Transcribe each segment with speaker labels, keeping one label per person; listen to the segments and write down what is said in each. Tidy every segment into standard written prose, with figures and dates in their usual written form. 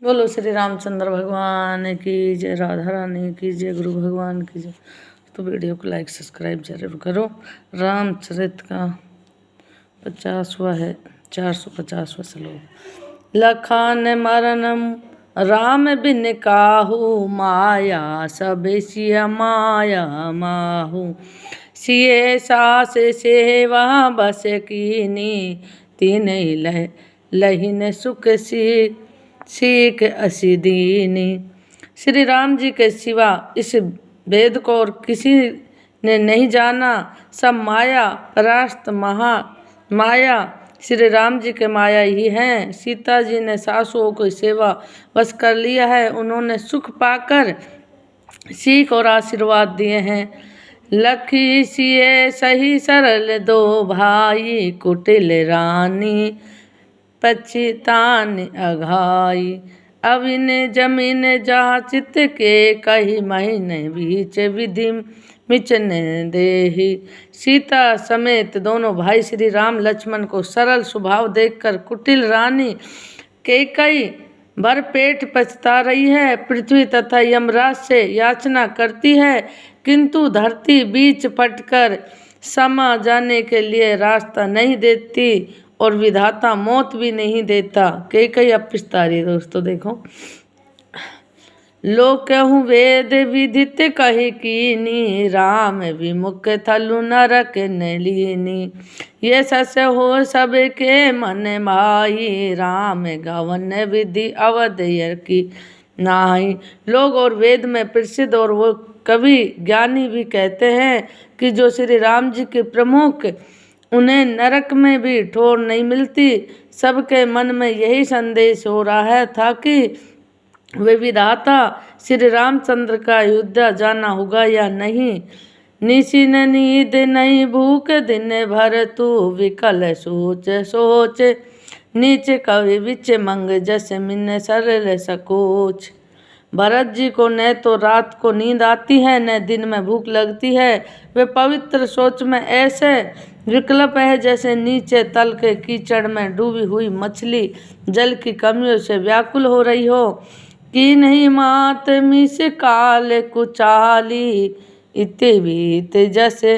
Speaker 1: बोलो श्री रामचंद्र भगवान की जय, राधा रानी की जय, गुरु भगवान की जय। तो वीडियो को लाइक सब्सक्राइब जरूर करो। रामचरित का 50वां है, 450वां श्लोक। लखन मरनम राम बिन काहू, माया सब सिय माया माहू। सिए सास सेवा बस कीनी, तीन लहिन सुख सीख असी दीनी। श्री राम जी के सिवा इस वेद को और किसी ने नहीं जाना। सब माया परास्त माया श्री राम जी के माया ही हैं। सीता जी ने सासुओं की सेवा बस कर लिया है। उन्होंने सुख पाकर सीख और आशीर्वाद दिए हैं। लखी सिए सही सरल दो भाई, कुटिल रानी पछितान अघाई। अविन जमीन जहाँ चित के, कही महीने बीच विधि मिचन देही। सीता समेत दोनों भाई श्री राम लक्ष्मण को सरल स्वभाव देखकर कुटिल रानी कैकई भर पेट पछता रही है। पृथ्वी तथा यमराज से याचना करती है, किंतु धरती बीच पटकर समा जाने के लिए रास्ता नहीं देती और विधाता मौत भी नहीं देता। कैकई अब पिछता रही। दोस्तों देखो, लोक कहूँ वेद विदित कही कीनी, राम विमुख थलु नरक नलिनी। ये सस हो सबके मन माही, राम गवन विधि अवध की नाही। लोग और वेद में प्रसिद्ध और वो कवि ज्ञानी भी कहते हैं कि जो श्री राम जी के प्रमुख, उन्हें नरक में भी ठोर नहीं मिलती। सबके मन में यही संदेश हो रहा था कि वे विधाता श्री रामचंद्र का अयोध्या जाना होगा या नहीं। निशी न नींद नहीं भूख दिन भर, तू विकल सोच सोच नीच कवि विच मंग, जस मिन सरल सकोच। भरत जी को न तो रात को नींद आती है न दिन में भूख लगती है। वे पवित्र सोच में ऐसे विकल्प है जैसे नीचे तल के कीचड़ में डूबी हुई मछली जल की कमियों से व्याकुल हो रही हो। कि नहीं मात मिस काल कुचाली, इति बीत जैसे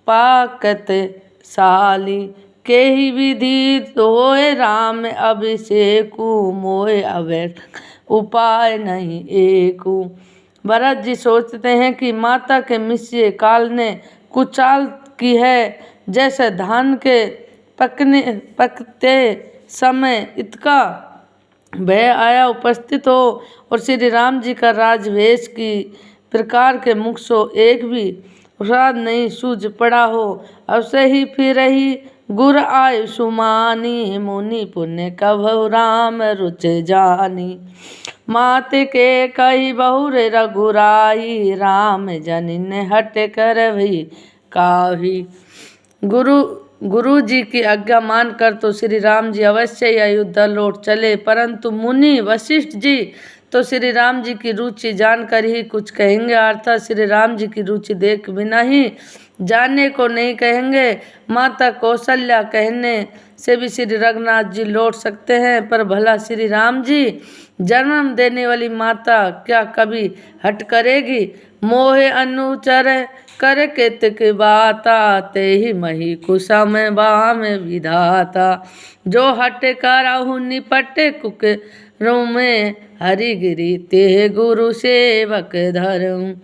Speaker 1: पाकत साली। के ही विधि होए राम अभिषेकु, मोए अवैध उपाय नहीं एकू। भरत जी सोचते हैं कि माता के काल ने कुचाल की है, जैसे धान के पकते समय इतका भय आया उपस्थित हो और श्री राम जी का राजवेश की प्रकार के मुख सो एक भी अपराध नहीं सूझ पड़ा हो। अवश्य ही फिर रही गुर आयु सुमानी, मुनि पुण्य कभु राम रुच जानी। मात के कही बहुर रघुराई, राम जनिन हट कर भी काही। गुरु जी की आज्ञा मानकर तो श्री राम जी अवश्य ही अयोध्या लौट चले, परंतु मुनि वशिष्ठ जी तो श्री राम जी की रुचि जानकर ही कुछ कहेंगे, अर्थात श्री राम जी की रुचि देख बिना ही जाने को नहीं कहेंगे। माता कौशल्या कहने से भी श्री रघुनाथ जी लौट सकते हैं, पर भला श्री राम जी जन्म देने वाली माता क्या कभी हट करेगी। मोहे अनुचर कर केतक बाता, ते ही मही कुसम बाम विधाता। जो हट करहु निपट कुक में, हरिगिरी ते गुरु सेवक धर्म।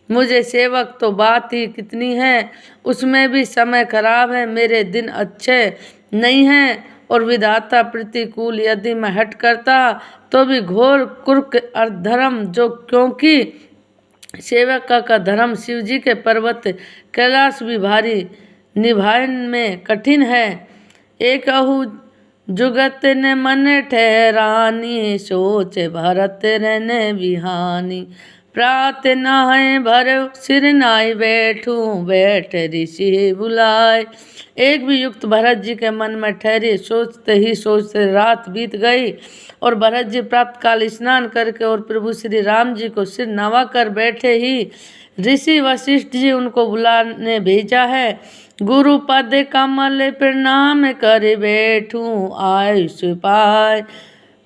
Speaker 1: मुझे सेवक तो बात ही कितनी है, उसमें भी समय खराब है, मेरे दिन अच्छे नहीं हैं और विधाता प्रतिकूल यदि मैं हट करता तो भी घोर कुर्क अधर्म, जो क्योंकि सेवक का धर्म शिव जी के पर्वत कैलाश भी भारी निभान में कठिन है। एक अहु जुगत ने मन ठहरानी, सोच भरत रहने बिहानी। प्रात नहाए भर सिर नाई बैठूं, बैठ ऋषि बुलाए। एक भी युक्त भरत जी के मन में ठहरी, सोचते ही सोचते रात बीत गई और भरत जी प्राप्त काल स्नान करके और प्रभु श्री राम जी को सिर नवा कर बैठे ही ऋषि वशिष्ठ जी उनको बुलाने भेजा है। गुरु पद कमल प्रणाम कर बैठूं, आयुष पाय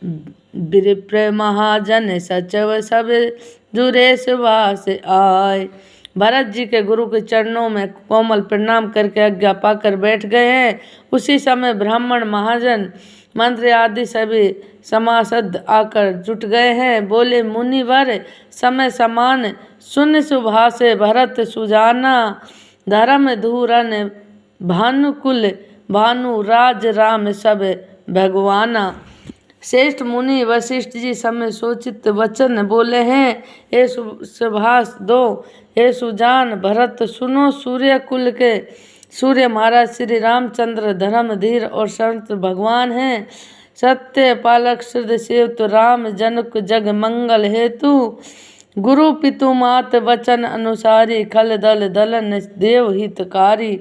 Speaker 1: विप्र महाजन सचव सब जुरे सुभाष आय। भरत जी के गुरु के चरणों में कोमल प्रणाम करके आज्ञा पाकर बैठ गए हैं। उसी समय ब्राह्मण महाजन मंत्री आदि सभी सभासद आकर जुट गए हैं। बोले, मुनिवर समय समान सुन सुभाषे भरत सुजाना, धर्म धूरन भानुकुल भानु राज राम सब भगवाना। श्रेष्ठ मुनि वशिष्ठ जी समय सोचित वचन बोले हैं। हे सुभाष दो, हे सुजान भरत सुनो, सूर्य कुल के सूर्य महाराज श्री रामचंद्र धर्म धीर और संत भगवान हैं। सत्य पालक सिद्ध सेवत राम जनक जग मंगल हेतु, गुरु पितु मात वचन अनुसारी, खल दल दलन देव हितकारी।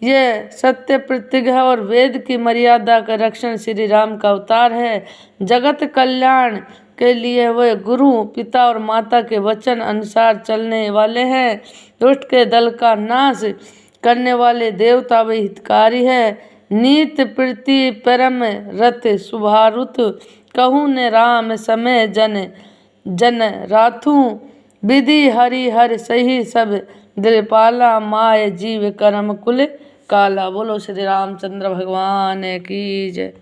Speaker 1: ये सत्य प्रतिज्ञा और वेद की मर्यादा का रक्षण श्री राम का अवतार है। जगत कल्याण के लिए वे गुरु पिता और माता के वचन अनुसार चलने वाले हैं। दुष्ट के दल का नाश करने वाले देवता वे हितकारी है। नीत प्रीति परम रत शुभारुत, कहूँ ने राम समय जन जन राथू, विधि हरि हर सही सब दिलपाला, माय जीव कर्म कुल काला। बोलो श्री रामचंद्र भगवान की जय।